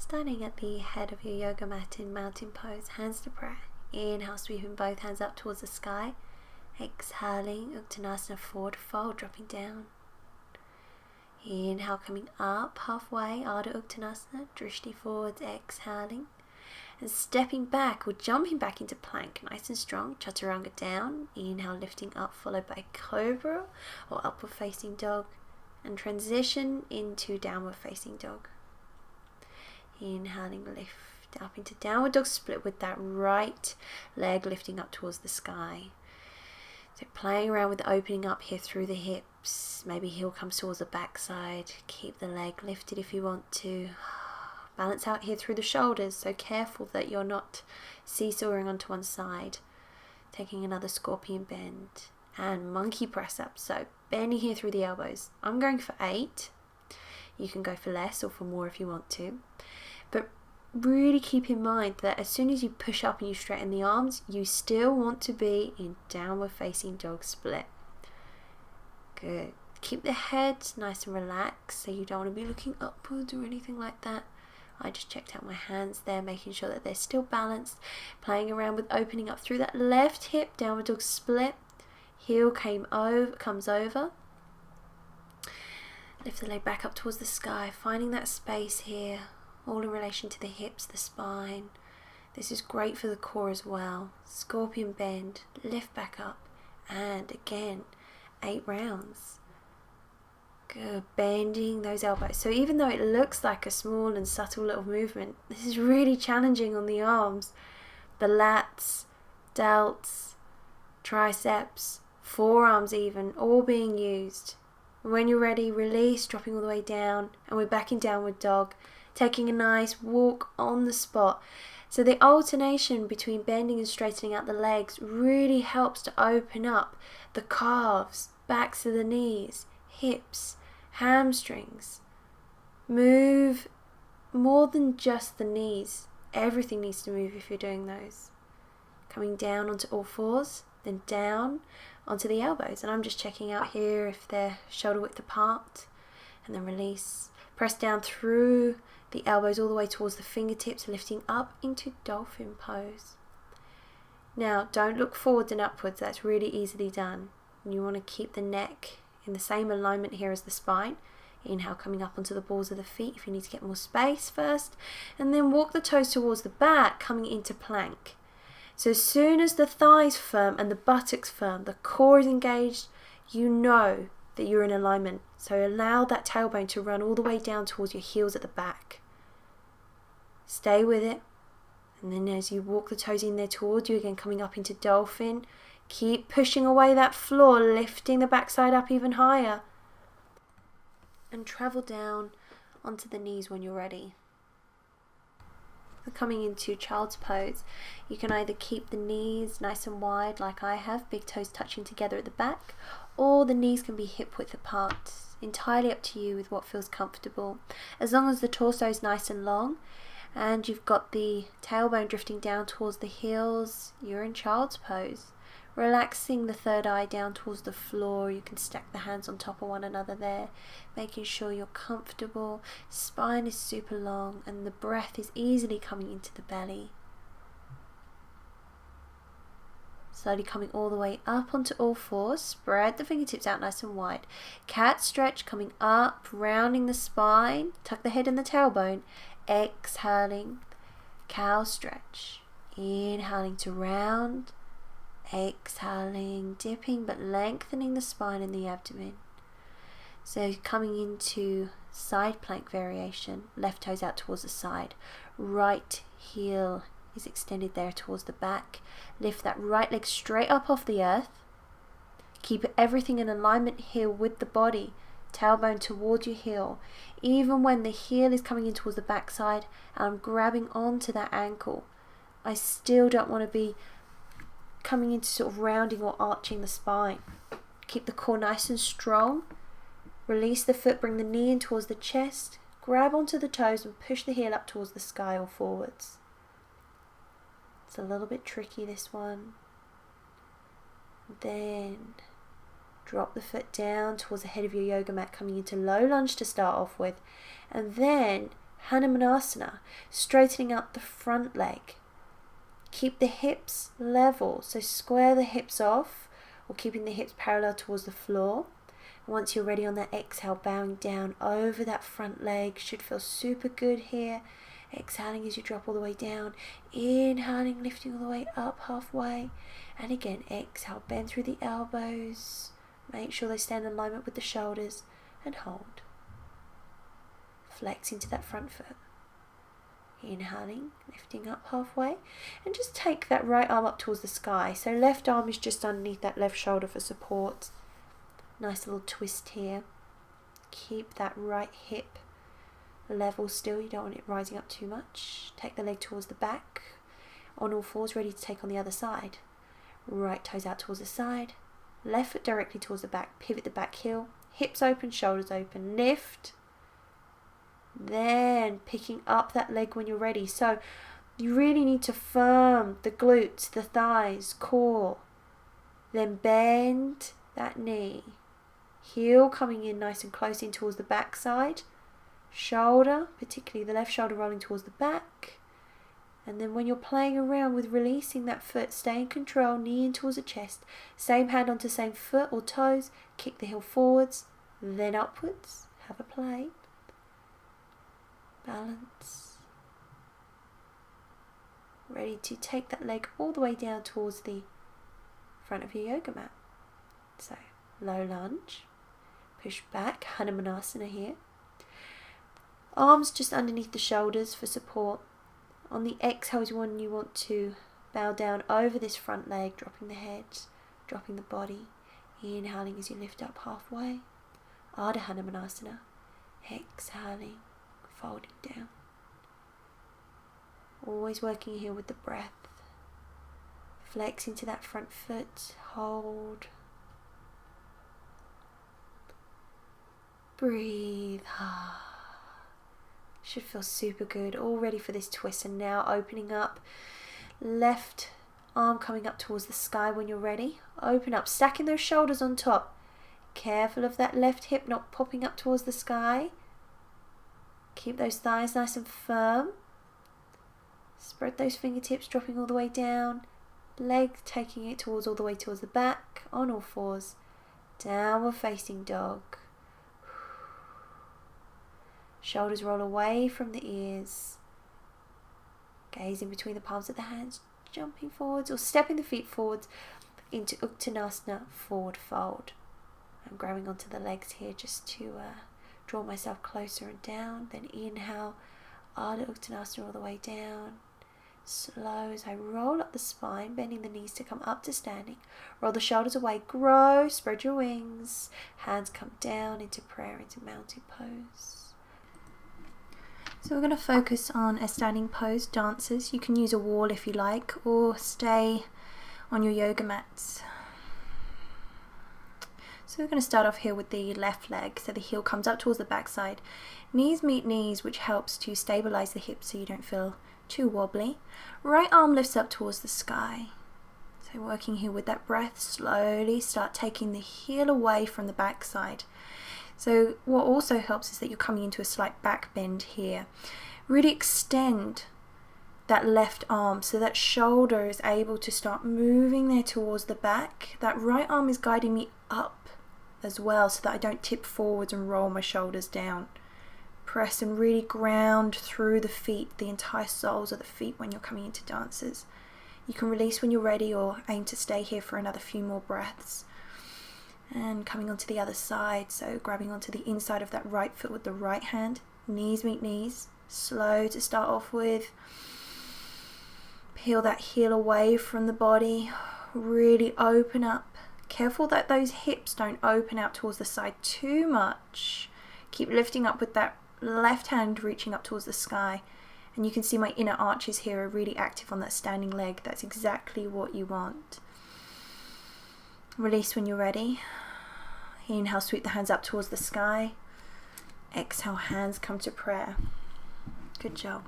Starting at the head of your yoga mat in mountain pose, hands to prayer. Inhale, sweeping both hands up towards the sky. Exhaling, Uttanasana, forward fold, dropping down. Inhale, coming up halfway, Ardha Uttanasana, Drishti forwards, exhaling. And stepping back or jumping back into plank, nice and strong, Chaturanga down. Inhale, lifting up, followed by Cobra or Upward Facing Dog. And transition into Downward Facing Dog. Inhaling, lift up into Downward Dog split with that right leg lifting up towards the sky. So playing around with opening up here through the hips. Maybe heel comes towards the backside. Keep the leg lifted if you want to. Balance out here through the shoulders. So careful that you're not seesawing onto one side. Taking another scorpion bend. And monkey press up. So bending here through the elbows. I'm going for 8. You can go for less or for more if you want to. But really keep in mind that as soon as you push up and you straighten the arms, you still want to be in Downward Facing Dog split. Good. Keep the head nice and relaxed, so you don't want to be looking upwards or anything like that. I just checked out my hands there, making sure that they're still balanced. Playing around with opening up through that left hip, Downward Dog split. Heel comes over. Lift the leg back up towards the sky, finding that space here. All in relation to the hips, the spine. This is great for the core as well. Scorpion bend, lift back up, and again, 8 rounds. Good, bending those elbows. So even though it looks like a small and subtle little movement, this is really challenging on the arms. The lats, delts, triceps, forearms even, all being used. When you're ready, release, dropping all the way down, and we're back in Downward Dog. Taking a nice walk on the spot. So the alternation between bending and straightening out the legs really helps to open up the calves, backs of the knees, hips, hamstrings. Move more than just the knees. Everything needs to move if you're doing those. Coming down onto all fours, then down onto the elbows. And I'm just checking out here if they're shoulder width apart. And then release. Press down through the elbows all the way towards the fingertips, lifting up into Dolphin Pose. Now, don't look forwards and upwards. That's really easily done. And you want to keep the neck in the same alignment here as the spine. Inhale, coming up onto the balls of the feet if you need to get more space first. And then walk the toes towards the back, coming into plank. So as soon as the thighs firm and the buttocks firm, the core is engaged, you know that you're in alignment. So allow that tailbone to run all the way down towards your heels at the back. Stay with it. And then as you walk the toes in there towards you, again coming up into Dolphin, keep pushing away that floor, lifting the backside up even higher. And travel down onto the knees when you're ready. Coming into Child's Pose, you can either keep the knees nice and wide like I have, big toes touching together at the back, or the knees can be hip width apart. Entirely up to you with what feels comfortable. As long as the torso is nice and long and you've got the tailbone drifting down towards the heels, you're in Child's Pose. Relaxing the third eye down towards the floor. You can stack the hands on top of one another there, making sure you're comfortable. Spine is super long and the breath is easily coming into the belly. Slowly coming all the way up onto all fours. Spread the fingertips out nice and wide. Cat stretch coming up, rounding the spine. Tuck the head and the tailbone. Exhaling. Cow stretch. Inhaling to round. Exhaling, dipping but lengthening the spine and the abdomen. So coming into side plank variation, left toes out towards the side, right heel is extended there towards the back. Lift that right leg straight up off the earth. Keep everything in alignment here with the body, tailbone towards your heel. Even when the heel is coming in towards the backside and I'm grabbing onto that ankle, I still don't want to be coming into sort of rounding or arching the spine. Keep the core nice and strong. Release the foot, bring the knee in towards the chest. Grab onto the toes and push the heel up towards the sky or forwards. It's a little bit tricky, this one. Then drop the foot down towards the head of your yoga mat, coming into low lunge to start off with. And then Hanumanasana, straightening up the front leg. Keep the hips level, so square the hips off, or keeping the hips parallel towards the floor. And once you're ready on that exhale, bowing down over that front leg. Should feel super good here. Exhaling as you drop all the way down. Inhaling, lifting all the way up halfway. And again, exhale, bend through the elbows. Make sure they stand in alignment with the shoulders. And hold. Flex into that front foot. Inhaling, lifting up halfway. And just take that right arm up towards the sky. So left arm is just underneath that left shoulder for support. Nice little twist here. Keep that right hip level still. You don't want it rising up too much. Take the leg towards the back. On all fours, ready to take on the other side. Right toes out towards the side. Left foot directly towards the back. Pivot the back heel. Hips open, shoulders open. Lift. Then picking up that leg when you're ready. So you really need to firm the glutes, the thighs, core. Then bend that knee. Heel coming in nice and close in towards the back side. Shoulder, particularly the left shoulder, rolling towards the back. And then when you're playing around with releasing that foot, stay in control, knee in towards the chest. Same hand onto same foot or toes. Kick the heel forwards, then upwards. Have a play. Balance. Ready to take that leg all the way down towards the front of your yoga mat. So, low lunge. Push back, Hanumanasana here. Arms just underneath the shoulders for support. On the exhale is when you want to bow down over this front leg, dropping the head, dropping the body. Inhaling as you lift up halfway. Ardha Hanumanasana. Exhaling, folding down. Always working here with the breath. Flex into that front foot. Hold. Breathe. Should feel super good. All ready for this twist. And now opening up. Left arm coming up towards the sky when you're ready. Open up. Stacking those shoulders on top. Careful of that left hip not popping up towards the sky. Keep those thighs nice and firm. Spread those fingertips, dropping all the way down. Leg taking it towards all the way towards the back. On all fours. Downward facing dog. Shoulders roll away from the ears. Gaze in between the palms of the hands. Jumping forwards or stepping the feet forwards into Uttanasana, forward fold. I'm grabbing onto the legs here just to draw myself closer and down. Then inhale, Ardha Uttanasana all the way down. Slow as I roll up the spine, bending the knees to come up to standing. Roll the shoulders away, grow, spread your wings. Hands come down into prayer, into mountain pose. So we're going to focus on a standing pose, dancers. You can use a wall if you like, or stay on your yoga mats. So we're going to start off here with the left leg. So the heel comes up towards the backside. Knees meet knees, which helps to stabilize the hips so you don't feel too wobbly. Right arm lifts up towards the sky. So working here with that breath, slowly start taking the heel away from the backside. So what also helps is that you're coming into a slight back bend here. Really extend that left arm so that shoulder is able to start moving there towards the back. That right arm is guiding me up as well so that I don't tip forwards and roll my shoulders down. Press and really ground through the feet, the entire soles of the feet when you're coming into dances. You can release when you're ready or aim to stay here for another few more breaths. And coming onto the other side, so grabbing onto the inside of that right foot with the right hand. Knees meet knees. Slow to start off with. Peel that heel away from the body. Really open up. Careful that those hips don't open out towards the side too much. Keep lifting up with that left hand reaching up towards the sky. And you can see my inner arches here are really active on that standing leg. That's exactly what you want. Release when you're ready. Inhale, sweep the hands up towards the sky. Exhale, hands come to prayer. Good job.